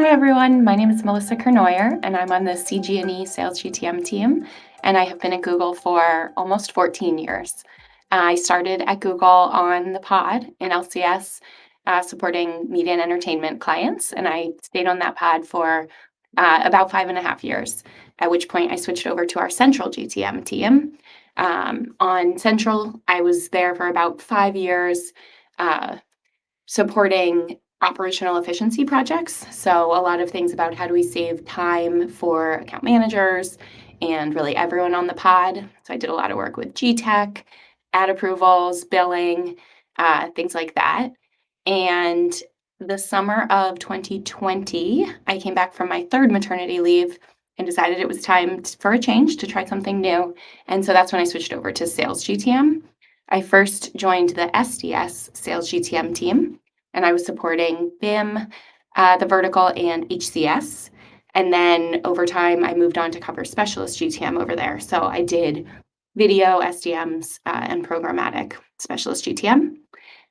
Hi everyone, my name is Melissa Kernoyer and I'm on the CG&E Sales GTM team, and I have been at Google for almost 14 years. I started at Google on the pod in LCS, supporting media and entertainment clients, and I stayed on that pod for about 5.5 years, at which point I switched over to our central GTM team. On Central, I was there for about 5 years, supporting operational efficiency projects. So a lot of things about how do we save time for account managers and really everyone on the pod. So I did a lot of work with GTech, ad approvals, billing, things like that. And the summer of 2020, I came back from my third maternity leave and decided it was time for a change to try something new. And so that's when I switched over to Sales GTM. I first joined the SDS Sales GTM team, and I was supporting BIM, the vertical, and HCS. And then over time, I moved on to cover specialist GTM over there. So I did video, SDMs, and programmatic specialist GTM.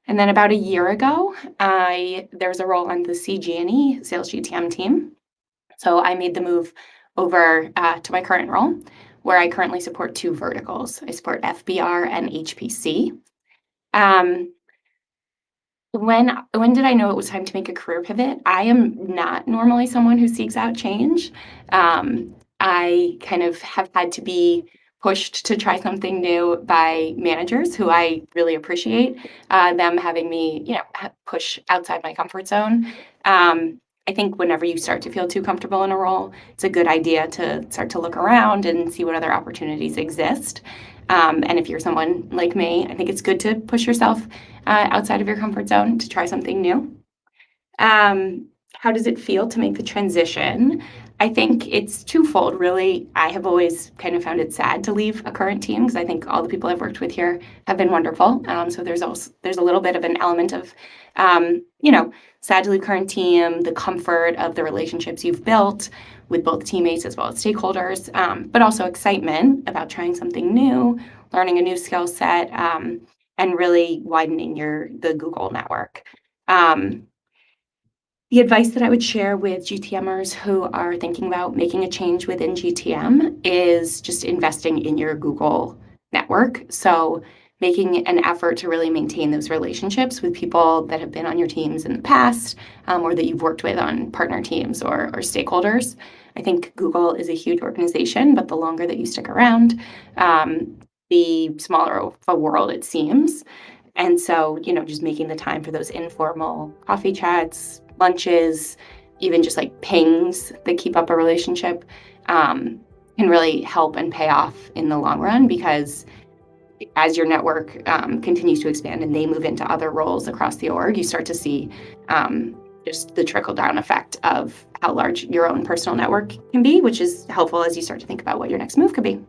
And then about a year ago, there was a role on the CG&E Sales GTM team. So I made the move over to my current role, where I currently support two verticals. I support FBR and HPC. When did I know it was time to make a career pivot? I am not normally someone who seeks out change. I kind of have had to be pushed to try something new by managers who I really appreciate, them having me, push outside my comfort zone. I think whenever you start to feel too comfortable in a role, it's a good idea to start to look around and see what other opportunities exist. And if you're someone like me, I think it's good to push yourself outside of your comfort zone to try something new. How does it feel to make the transition? I think it's twofold, really. I have always kind of found it sad to leave a current team because I think all the people I've worked with here have been wonderful. So there's a little bit of an element of, sad to leave current team, the comfort of the relationships you've built with both teammates as well as stakeholders, but also excitement about trying something new, learning a new skill set, and really widening the Google network. The advice that I would share with GTMers who are thinking about making a change within GTM is just investing in your Google network. So making an effort to really maintain those relationships with people that have been on your teams in the past, or that you've worked with on partner teams or stakeholders. I think Google is a huge organization, but the longer that you stick around, the smaller of a world it seems. And so, just making the time for those informal coffee chats, lunches, even just like pings that keep up a relationship, can really help and pay off in the long run, because as your network continues to expand and they move into other roles across the org, you start to see just the trickle-down effect of how large your own personal network can be, which is helpful as you start to think about what your next move could be.